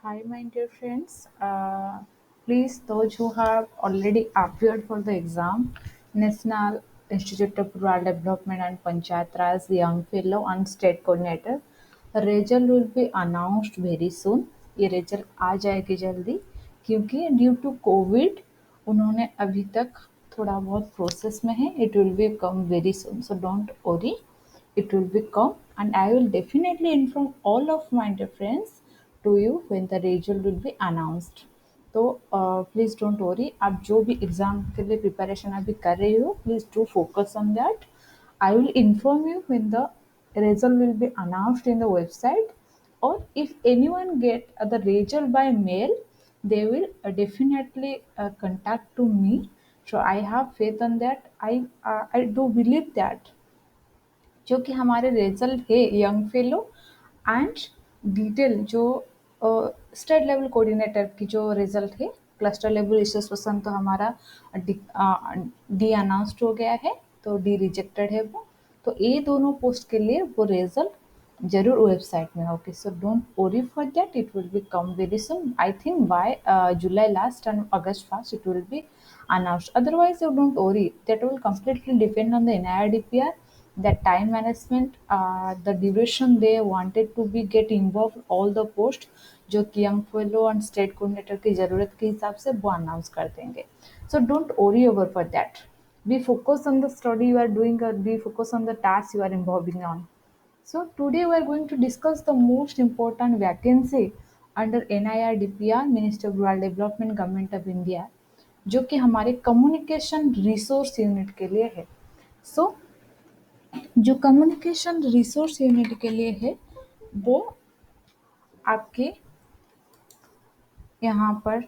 Hi, my dear friends. Please, those who have already appeared for the exam, National Institute of Rural Development and Panchayat Raj Young Fellow and State Coordinator, the result will be announced very soon. ये result आ जाएगी जल्दी क्योंकि due to Covid उन्होंने अभी तक थोड़ा बहुत process में है. It will B come very soon, so don't worry. It will become, and I will definitely inform all of my dear friends to you when the result will be announced. तो please don't worry. आप जो भी exam के लिए preparation अभी कर रही हो, please do focus on that. I will inform you when the result will be announced in the website, or if anyone get the result by mail, they will definitely contact to me. So I have faith on that. I do believe that जो कि हमारे result है young fellow and detail जो state level coordinator की जो result है, cluster level resource person तो हमारा डी अनाउंस्ड हो गया है, तो डी रिजेक्टेड है वो. तो ये दोनों पोस्ट के लिए वो रिजल्ट जरूर वेबसाइट में होगी. सो don't worry for that. It will B come very soon. I think by July last and August first it will B announced. Otherwise, you don't worry. That will completely depend on the NIRDPR, the time management, the duration they wanted to be get involved all the post जो कि young fellow and state coordinator की ज़रूरत के हिसाब से वो announce कर देंगे. So don't worry over for that. Be focus on the study you are doing और be focus on the task you are involving on. So today we are going to discuss the most important vacancy under NIRDPR, Ministry of Rural Development, Government of India, जो कि हमारे communication resource unit के लिए है. सो जो communication resource unit के लिए है वो आपके यहाँ पर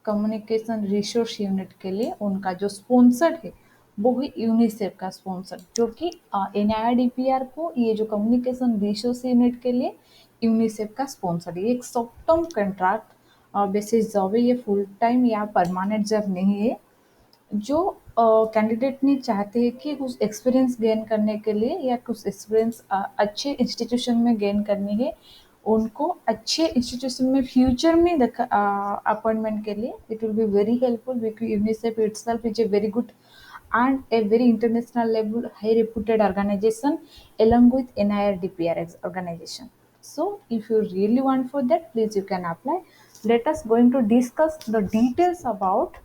कम्युनिकेशन रिसोर्स यूनिट के लिए उनका जो स्पॉन्सर है वो है यूनिसेफ का स्पॉन्सर, जो कि NIRDPR को ये जो कम्युनिकेशन रिसोर्स यूनिट के लिए यूनिसेफ का स्पॉन्सर है. ये एक short term contract basis job है. ये फुल टाइम या परमानेंट जॉब नहीं है. जो कैंडिडेट नहीं चाहते हैं कि कुछ एक्सपीरियंस गेन करने के लिए या कुछ एक्सपीरियंस अच्छे इंस्टीट्यूशन में गेन करनी है, उनको अच्छे इंस्टीट्यूशन में फ्यूचर में अपॉइंटमेंट के लिए it will be very helpful, because UNICEF itself is a very good and a very international level high reputed organization along with NIRDPR organization. So if you really want for that, please you can apply. Let us going to discuss the details about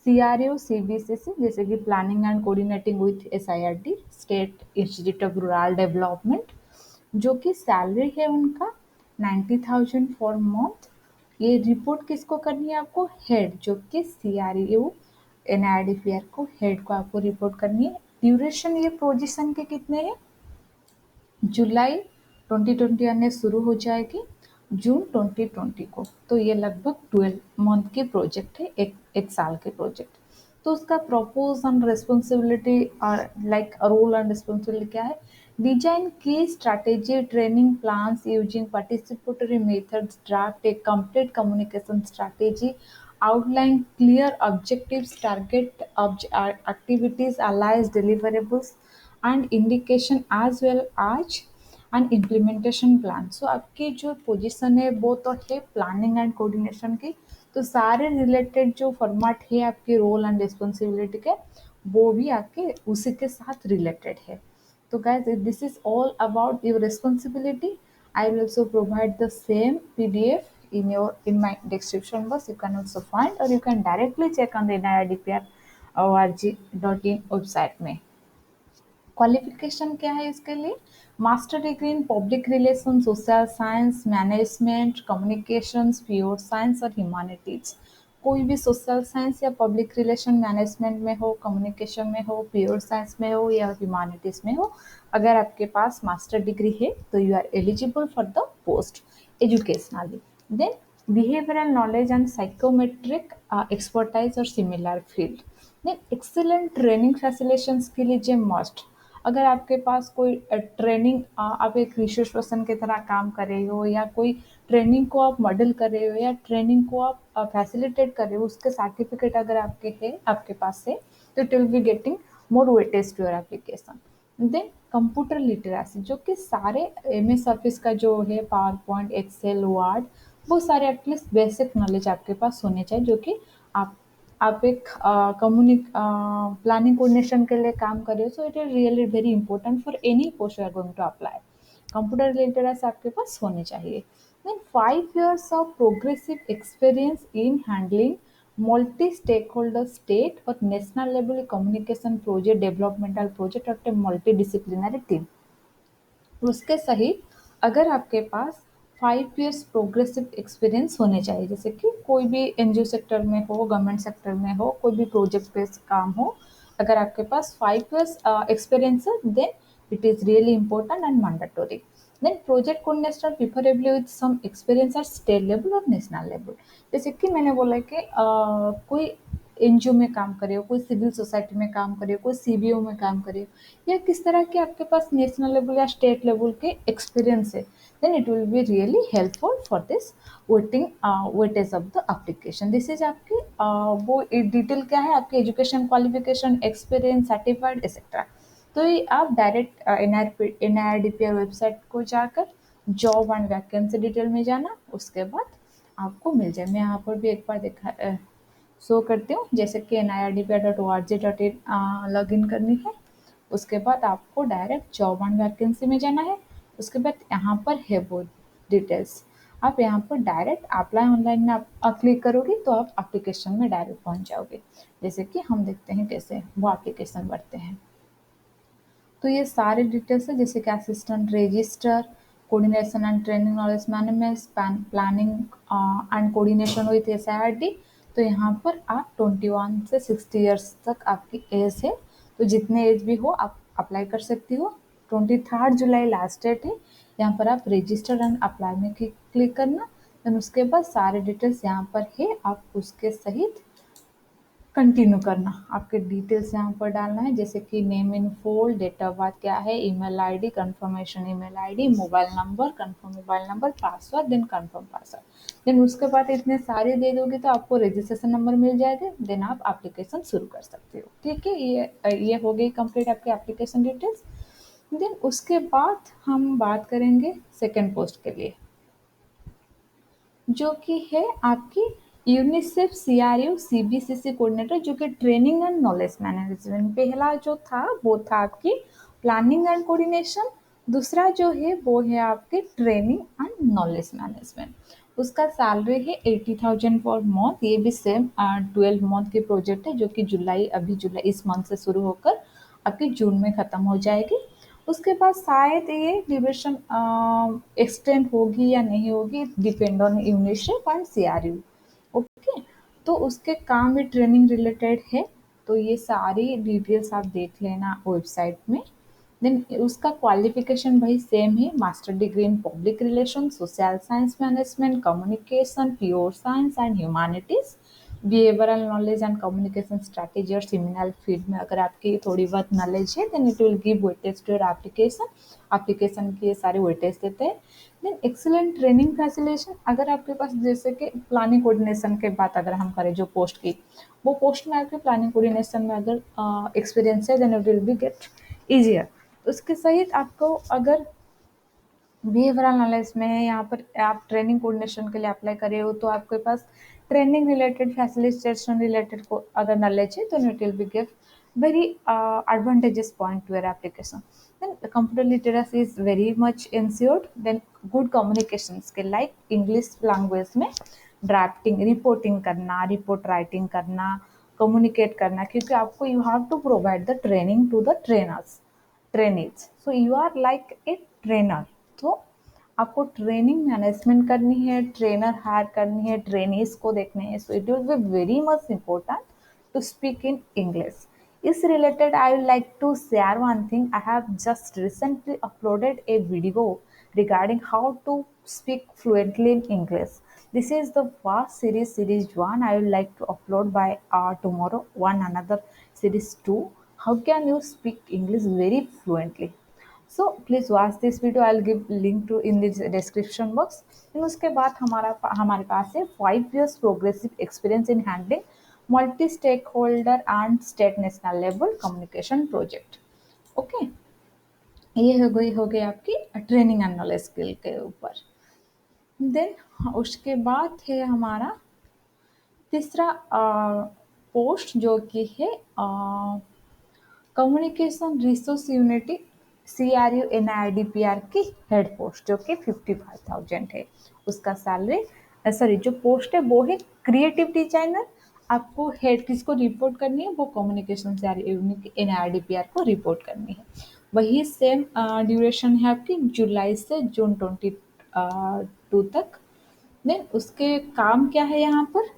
CRO CBCC, जैसे कि planning and coordinating with SIRD, state institute of rural development, जो कि salary है उनका 90,000 for month. ये report किसको करनी है? आपको हेड, जो कि CRO NIRDPR को हेड को आपको रिपोर्ट करनी है. ड्यूरेशन ये पोजीशन के कितने हैं? जुलाई 2021 में शुरू हो जाएगी जून 2020 को. तो ये लगभग 12 मंथ की प्रोजेक्ट है, एक साल के प्रोजेक्ट. तो उसका प्रपोज एंड रिस्पॉन्सिबिलिटी और लाइक रोल एंड रिस्पॉन्सिबिलिटी क्या है? डिजाइन की strategy, training plans using participatory methods, draft a complete communication strategy, outline clear objectives, target activities, allies, deliverables, and indication as well as an implementation plan. So आपकी जो position है वो तो है planning and coordination की, तो सारे related जो फॉर्मेट है आपके रोल एंड रिस्पॉन्सिबिलिटी के वो भी आपके उसी के साथ रिलेटेड है. So guys, if this is all about your responsibility, I will also provide the same PDF in my description box. You can also find, or you can directly check on the NIRDPR org.in website में. Qualification क्या है इसके लिए? Master degree in public relation, social science, management, communications, pure science और humanities. कोई भी social science या public relation management में हो, कम्युनिकेशन में हो, प्योर साइंस में हो या ह्यूमैनिटीज में हो, अगर आपके पास मास्टर डिग्री है तो you are eligible for the post educationally. Then behavioural knowledge and psychometric expertise और similar field. Then excellent training facilitations के लिए जे मस्ट. अगर आपके पास कोई ट्रेनिंग, आप एक रिसर्च पर्सन की तरह काम कर रहे हो या कोई ट्रेनिंग को आप मॉडल कर रहे हो या ट्रेनिंग को आप फैसिलिटेट कर रहे हो, उसके सर्टिफिकेट अगर आपके पास है तो it will be getting more weightage to your application. Then computer literacy, जो कि सारे MS ऑफिस का जो है पावर पॉइंट, एक्सेल, वर्ड, बहुत सारे एटलीस्ट बेसिक नॉलेज आपके पास होने चाहिए, जो कि आप आप एक कम्युनिक प्लानिंग कोऑर्डिनेशन के लिए काम कर रहे हो, so it is really very important for any post you are going to apply. Computer related आपके पास होने चाहिए। Then 5 years of progressive experience in handling multi-stakeholder state और national level communication project, developmental project और multidisciplinary team। उसके सहित अगर आपके पास 5 years प्रोग्रेसिव एक्सपीरियंस होने चाहिए, जैसे कि कोई भी एनजीओ सेक्टर में हो, गवर्नमेंट सेक्टर में हो, कोई भी प्रोजेक्ट बेस्ड काम हो, अगर आपके पास 5 years एक्सपीरियंस है, then it is really important and mandatory. Then project coordinator preferably with some experience at state level और नेशनल लेवल। जैसे कि मैंने बोला कि कोई एनजीओ में काम करे हो, कोई सिविल सोसाइटी में काम करे हो, कोई सीबीओ में काम करे हो, या किस तरह के आपके पास नेशनल लेवल या स्टेट लेवल के एक्सपीरियंस है, then it will be really helpful for this weightage of the application. This is आपकी वो डिटेल क्या है, आपकी education qualification, experience, certified etcetera. तो ये आप डायरेक्ट एनआईआरडीपीआर वेबसाइट को जाकर जॉब एंड वैकेंसी डिटेल में जाना, उसके बाद आपको मिल जाए। मैं यहाँ पर भी एक बार देखा शो करती हूँ, जैसे कि nird.org.in लॉग इन करनी है। उसके बाद आपको डायरेक्ट जॉब एंड वैकेंसी में जाना है। उसके बाद यहाँ पर है वो डिटेल्स, आप यहाँ पर डायरेक्ट अप्लाई ऑनलाइन में आप क्लिक करोगे तो आप एप्लीकेशन में डायरेक्ट पहुँच जाओगे। जैसे कि हम देखते हैं कैसे वो एप्लीकेशन भरते हैं। तो ये सारे डिटेल्स है, जैसे कि assistant register, coordination and training knowledge management, planning and coordination with SIRD. तो यहाँ पर आप 21 से 60 ईयर्स तक आपकी एज है, तो जितने एज भी हो आप अप्लाई कर सकती हो। 23 जुलाई लास्ट डेट है। यहाँ पर आप रजिस्टर एंड अप्लाई में क्लिक करना, देन उसके बाद सारे डिटेल्स यहाँ पर है, आप उसके सहित कंटिन्यू करना। आपके डिटेल्स यहाँ पर डालना है, जैसे कि name in full, date of birth क्या है, email ID, confirmation email ID, mobile number, confirm mobile number, password, then confirm password. Then उसके बाद इतने सारे दे दोगे तो आपको रजिस्ट्रेशन नंबर मिल जाएगा, देन आप एप्लीकेशन शुरू कर सकते हो। ठीक है, ये हो गई कंप्लीट आपकी एप्लीकेशन डिटेल्स। देन उसके बाद हम बात करेंगे सेकेंड पोस्ट के लिए, जो कि है आपकी यूनिसेफ सीआरयू सीबीसीसी कोऑर्डिनेटर, जो कि ट्रेनिंग एंड नॉलेज मैनेजमेंट। पहला जो था वो था आपकी प्लानिंग एंड कोऑर्डिनेशन, दूसरा जो है वो है आपके ट्रेनिंग एंड नॉलेज मैनेजमेंट। उसका सैलरी है 80,000 फॉर मंथ। ये भी सेम 12 मंथ की प्रोजेक्ट है, जो कि जुलाई इस मंथ से शुरू होकर आपकी जून में ख़त्म हो जाएगी। उसके बाद शायद ये ड्यूरेशन एक्सटेंड होगी या नहीं होगी, depend on UNICEF and CRU. Okay, तो उसके काम भी ट्रेनिंग रिलेटेड है, तो ये सारी डिटेल्स आप देख लेना वेबसाइट में। देन उसका क्वालिफिकेशन भाई सेम है, master degree in public relation, social science management, communication, pure science and humanities, behavioural knowledge and communication strategy और सिमिनल फील्ड में अगर आपकी थोड़ी बहुत नॉलेज है, then it will give weightage to your application. Application की ये सारे वेटेज देते हैं। देन एक्सीलेंट ट्रेनिंग फैसिलिटेशन, अगर आपके पास जैसे कि प्लानिंग कोऑर्डिनेशन के बात अगर हम करें जो पोस्ट की, वो पोस्ट में आपके प्लानिंग कोऑर्डिनेशन में अगर एक्सपीरियंस है, then it will be get easier. उसके सहित आपको अगर बिहेवियरल नॉलेज में है, यहाँ पर आप ट्रेनिंग कोऑर्डिनेशन के लिए अप्लाई करे हो, तो आपके पास ट्रेनिंग रिलेटेड फैसिलिटेशन रिलेटेड को अगर नॉलेज है, तो it will B give very advantageous point to your application. Then the computer literacy is very much ensured. Then good communication skill like English language में drafting, reporting करना, report writing करना, communicate करना, क्योंकि आपको you have to provide the training to the trainees, so you are like a trainer. तो आपको training management करनी है, ट्रेनर हायर करनी है, ट्रेनीज को देखने हैं, so it will be very much important to speak in English. Is related, I would like to share one thing. I have just recently uploaded a video regarding how to speak fluently in English. This is the first series 1. I would like to upload by tomorrow one another series 2. How can you speak English very fluently? So please watch this video. I'll give link to in the description box. फिर उसके बाद हमारे पास है 5 years progressive experience in handling multi stakeholder and state national level communication project. Okay, ये हो गई आपकी training and knowledge skill के ऊपर। देन उसके बाद है हमारा तीसरा पोस्ट जो कि है communication resource unity CRU NIDPR की हेड पोस्ट जो कि 55,000 है। उसका सैलरी सॉरी जो पोस्ट है वो है क्रिएटिव डिजाइनर। आपको हेड किसको रिपोर्ट करनी है, वो कम्युनिकेशन NIDPR को रिपोर्ट करनी है। वही सेम ड्यूरेशन है आपकी जुलाई से जून 22 तक। देन उसके काम क्या है यहाँ पर,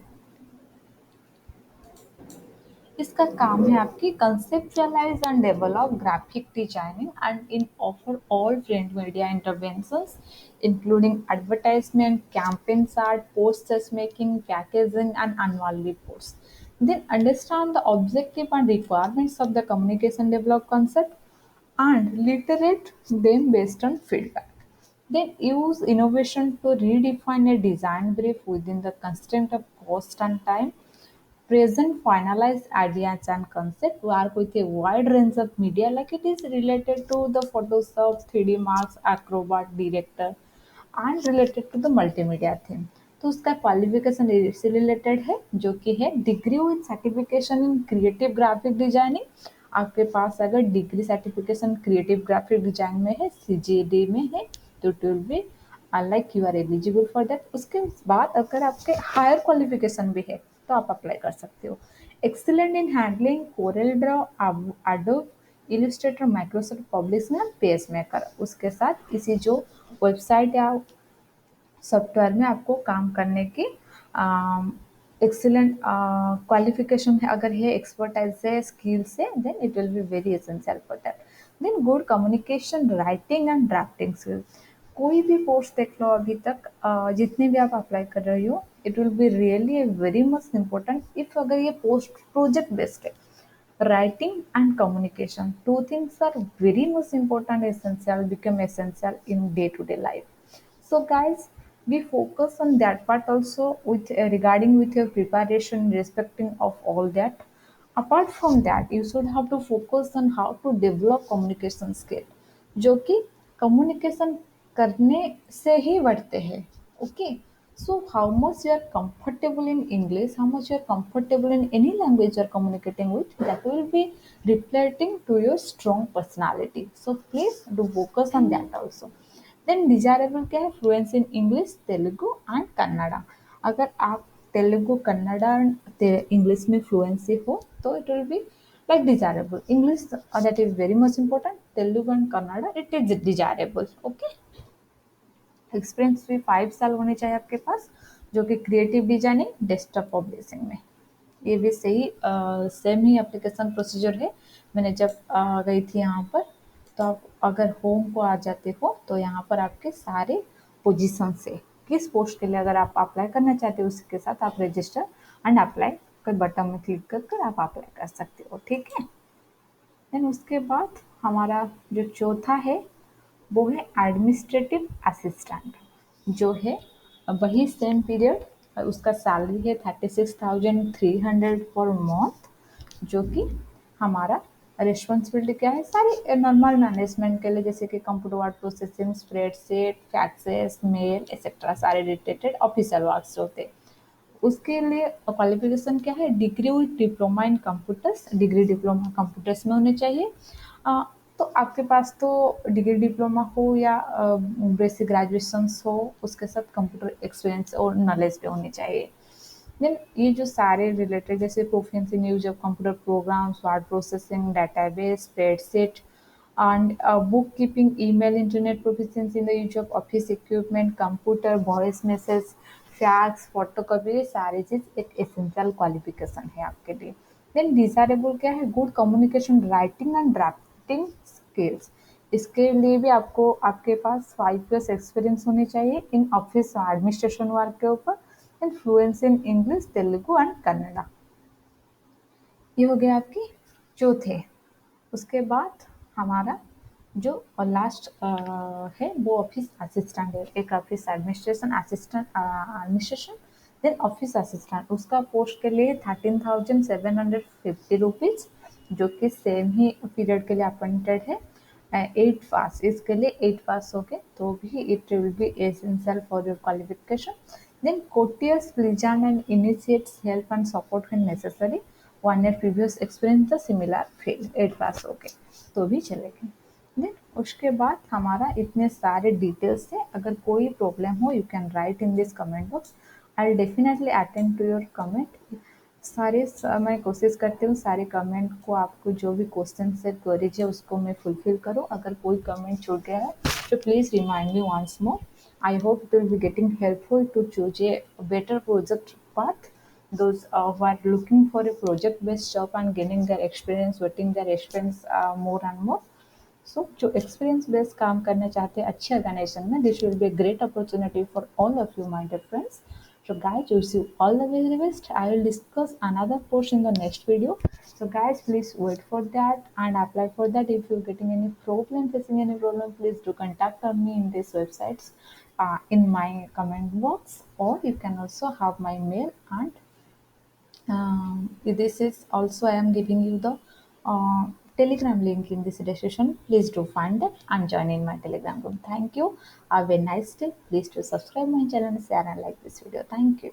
इसका काम है आपकी conceptualize and develop graphic designing and in offer all print media interventions including advertisement, campaigns art, posters making, packaging and annual reports. Then understand the objective and requirements of the communication develop concept and literate them based on feedback. Then use innovation to redefine a design brief within the constraint of cost and time. Present finalized ideas and concept work with a wide range of media like it is related to the Photoshop, 3D Max, Acrobat, Director and related to the multimedia theme. तो उसका qualification इससे related है जो कि है degree with certification in creative graphic designing. आपके पास अगर degree certification creative graphic design में है, CGD में है, तो it will be like you are eligible for that. उसके बाद अगर आपके हायर क्वालिफिकेशन भी है तो आप अप्लाई कर सकते हो। Excellent in handling Corel Draw, adobe Illustrator, Microsoft publishing and page maker. उसके साथ इसी जो वेबसाइट या सॉफ्टवेयर में आपको काम करने की एक्सीलेंट क्वालिफिकेशन है, अगर है एक्सपर्टाइज है, स्किल्स है, then it will be very essential for that. Then good communication writing and drafting skill. कोई भी पोस्ट देख लो अभी तक, जितने भी आप अप्लाई कर रही हो, it will be really very much important if अगर ये पोस्ट प्रोजेक्ट बेस्ड है। Writing and communication, two things are very much important, essential, become essential in day-to-day life. So guys, we focus on that part also with regarding with your preparation, respecting of all that. Apart from that, you should have to focus on how to develop communication skill, जो कि communication करने से ही बढ़ते हैं। Okay, so how much you are comfortable in English, how much you are comfortable in any language you are communicating with, that will be reflecting to your strong personality. So please do focus on that also. Then desirable क्या है, fluency in English, Telugu and Kannada. अगर आप Telugu, Kannada English में fluency हो तो it will be like desirable. English that is very much important, Telugu and Kannada it is desirable. Okay, experience भी 5 साल होने चाहिए आपके पास, जो कि क्रिएटिव डिजाइनिंग, डेस्कटॉप पब्लिशिंग में। ये भी सही सेम ही एप्लीकेशन प्रोसीजर है। मैंने जब गई थी यहाँ पर, तो आप अगर होम को आ जाते हो तो यहाँ पर आपके सारे पोजीशन से किस पोस्ट के लिए अगर आप अप्लाई करना चाहते हो उसके साथ आप रजिस्टर एंड अप्लाई कर बटन में क्लिक कर कर आप अप्लाई कर सकते हो। ठीक है। देन उसके बाद हमारा जो चौथा है वो है एडमिनिस्ट्रेटिव असिस्टेंट, जो है वही सेम पीरियड। उसका सैलरी है 36,300 पर मंथ, जो कि हमारा रिस्पॉन्सिबिलिटी क्या है, सारी नॉर्मल मैनेजमेंट के लिए, जैसे कि computer word processing, spreadsheet, faxes, mail etcetera, सारे रिलेटेड ऑफिशियल वर्क्स होते हैं। उसके लिए क्वालिफिकेशन क्या है, degree with diploma in computers, degree diploma computers में होने चाहिए। अ, तो आपके पास तो डिग्री डिप्लोमा हो या बेसिक ग्रेजुएशंस हो, उसके साथ कंप्यूटर एक्सपीरियंस और नॉलेज भी होनी चाहिए। देन ये जो सारे रिलेटेड जैसे proficiency in use of computer programs, word processing, database, spreadsheet and bookkeeping, email, internet proficiency in the use of office equipment, computer, voice message, fax, photocopy, ये सारी चीज़ एक एसेंशियल क्वालिफिकेशन है आपके लिए। देन डिजायरेबल क्या है, good communication writing and drafting skills. इसके लिए भी आपको आपके पास 5 years एक्सपीरियंस होनी चाहिए इन ऑफिस एडमिनिस्ट्रेशन वर्क के ऊपर, and fluency in English, Telugu and Kannada. ये हो गया आपकी चौथे। उसके बाद हमारा जो लास्ट है वो ऑफिस असिस्टेंट है। एक office administration assistant, administration, then office assistant. उसका पोस्ट के लिए 13,750 रुपीज़, जो कि सेम ही पीरियड के लिए अपॉइंटेड है। एट पास, इसके लिए 8 पास हो गए तो भी it will be essential for your qualification. Then courtiers present and initiates help and support when necessary. 1 year previous experience the similar field, 8 पास हो गए तो भी चलेगा. देन उसके बाद हमारा इतने सारे डिटेल्स है. अगर कोई प्रॉब्लम हो you can write in this comment box. I will definitely attend to your comment. मैं कोशिश करती हूँ सारे कमेंट को, आपको जो भी क्वेश्चन से क्वेरीज है उसको मैं फुलफिल करूँ. अगर कोई कमेंट छूट गया है तो please remind me once more. I hope it will be getting helpful to choose a better project path. Those who are looking for a project-based job and gaining their experience, getting their experience more and more. सो जो experience based काम करना चाहते हैं अच्छे organisation में, this will be a great opportunity for all of you my dear friends. So guys, wish you all the very best. I will discuss another post in the next video. So guys, please wait for that and apply for that. If you're getting any problem, facing any problem, please do contact on me in these websites, in my comment box, or you can also have my mail. And this is also I am giving you the telegram link in this description. Please do find that and join in my telegram group. Thank you. Have a nice day. Please do subscribe my channel, share and like this video. Thank you.